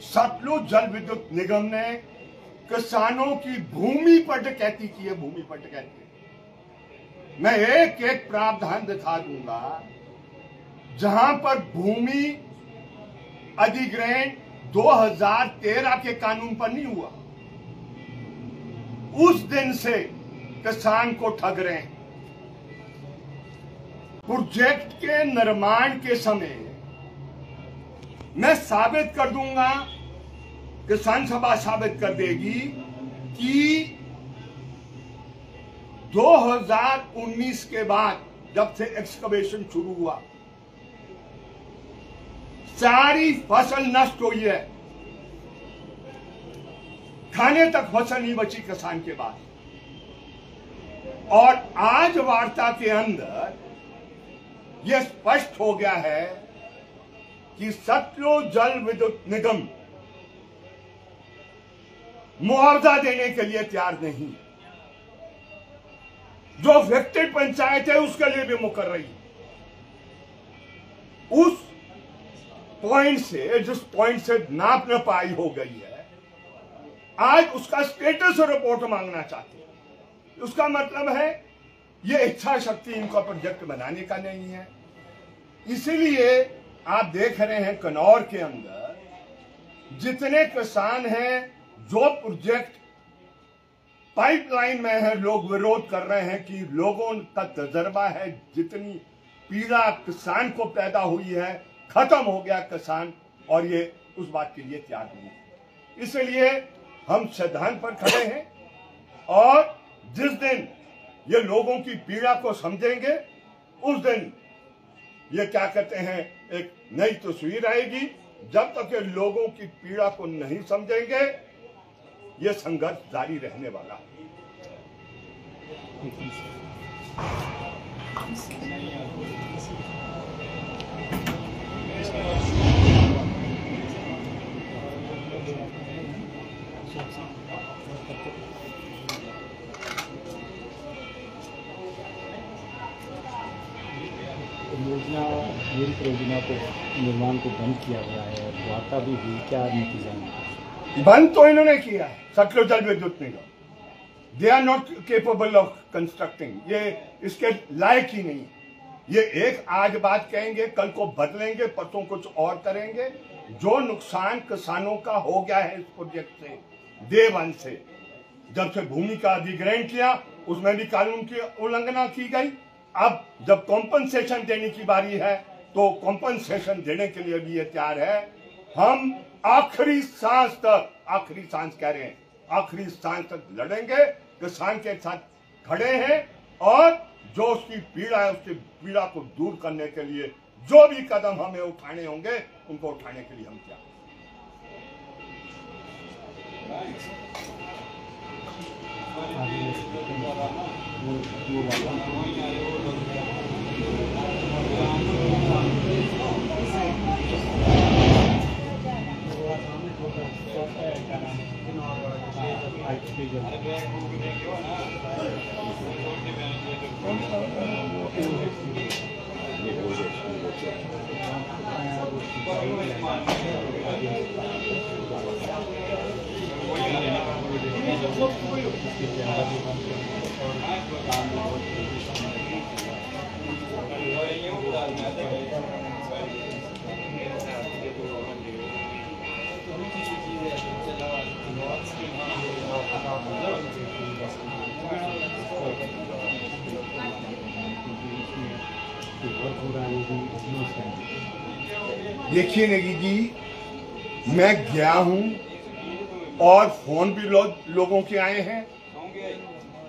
सतलुज जल विद्युत निगम ने किसानों की भूमि पर डकैती की है। भूमि पर डकैती मैं एक एक प्रावधान दिखा दूंगा जहां पर भूमि अधिग्रहण 2013 के कानून पर नहीं हुआ, उस दिन से किसान को ठग रहे हैं। प्रोजेक्ट के निर्माण के समय मैं साबित कर दूंगा, किसान सभा साबित कर देगी कि 2019 के बाद जब से एक्सकवेशन शुरू हुआ सारी फसल नष्ट हुई है, खाने तक फसल नहीं बची किसान के पास। और आज वार्ता के अंदर यह स्पष्ट हो गया है कि सतलुज जल विद्युत निगम मुआवजा देने के लिए तैयार नहीं। जो अफेक्टेड पंचायत है उसके लिए भी मुकर रही है। उस पॉइंट से, जिस पॉइंट से नाप न पाई हो गई है, आज उसका स्टेटस रिपोर्ट मांगना चाहते हैं। उसका मतलब है ये इच्छा शक्ति इनका प्रोजेक्ट बनाने का नहीं है। इसीलिए आप देख रहे हैं कनौर के अंदर जितने किसान हैं जो प्रोजेक्ट पाइपलाइन में है, लोग विरोध कर रहे हैं कि लोगों का तजर्बा है, जितनी पीड़ा किसान को पैदा हुई है, खत्म हो गया किसान, और ये उस बात के लिए तैयार नहीं है। इसलिए हम सिद्धांत पर खड़े हैं और जिस दिन ये लोगों की पीड़ा को समझेंगे उस दिन ये क्या कहते हैं, एक नई तस्वीर आएगी। जब तक ये लोगों की पीड़ा को नहीं समझेंगे ये संघर्ष जारी रहने वाला है। योजना को निर्माण को बंद किया गया है, वार्ता भी हुई, क्या नतीजा है? बंद तो इन्होंने किया है Satluj Jal Vidyut Nigam. They are not capable of constructing, ये इसके लायक ही नहीं। ये एक आज बात कहेंगे, कल को बदलेंगे, परसों कुछ और करेंगे। जो नुकसान किसानों का हो गया है इस प्रोजेक्ट से डे वन से, जब से भूमि का अधिग्रहण किया उसमें भी कानून की उल्लंघना की गई। अब जब कॉम्पनसेशन देने की बारी है तो कॉम्पनसेशन देने के लिए भी ये तैयार है। हम आखिरी सांस तक, आखिरी सांस कह रहे हैं, आखिरी सांस तक लड़ेंगे, किसान के साथ खड़े हैं और जो उसकी पीड़ा है उसकी पीड़ा को दूर करने के लिए जो भी कदम हमें उठाने होंगे उनको उठाने के लिए हम क्या देखिए नेगी जी, मैं गया हूं और फोन भी लोगों के आए हैं।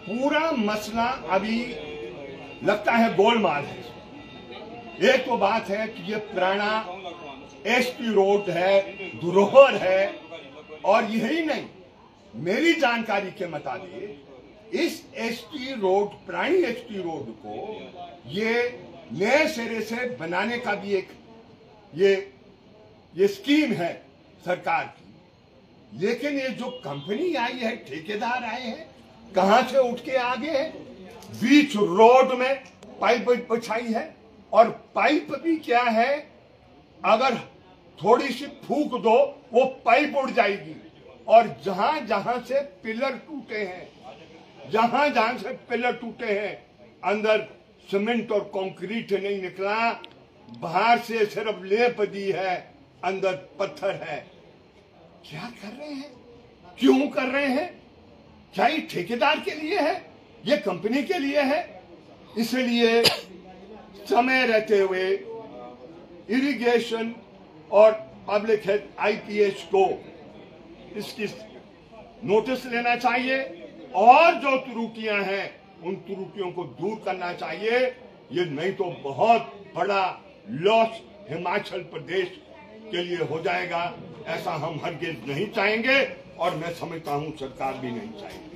पूरा मसला अभी लगता है गोलमाल है। एक तो बात है कि ये पुराना एसटी रोड है, धरोहर है, और यही नहीं, मेरी जानकारी के मुताबिक इस एसटी रोड, पुरानी एसटी रोड को ये नए सिरे से बनाने का भी एक ये स्कीम है सरकार की। लेकिन ये जो कंपनी आई है, ठेकेदार आए हैं, कहां से उठ के आगे है, बीच रोड में पाइप बिछाई है। और पाइप भी क्या है, अगर थोड़ी सी फूंक दो, वो पाइप उड़ जाएगी। और जहां जहां से पिलर टूटे हैं, जहां जहां से पिलर टूटे हैं, अंदर सीमेंट और कंक्रीट नहीं निकला, बाहर से सिर्फ लेप दी है, अंदर पत्थर है। क्या कर रहे हैं? क्यों कर रहे हैं? क्या ये ठेकेदार के लिए है? ये कंपनी के लिए है? इसलिए समय रहते हुए इरिगेशन और पब्लिक हेल्थ IPH को इसकी नोटिस लेना चाहिए और जो त्रुटियां हैं उन त्रुटियों को दूर करना चाहिए। ये नहीं तो बहुत बड़ा लॉस हिमाचल प्रदेश के लिए हो जाएगा। ऐसा हम हरगिज नहीं चाहेंगे और मैं समझता हूं सरकार भी नहीं चाहेगी।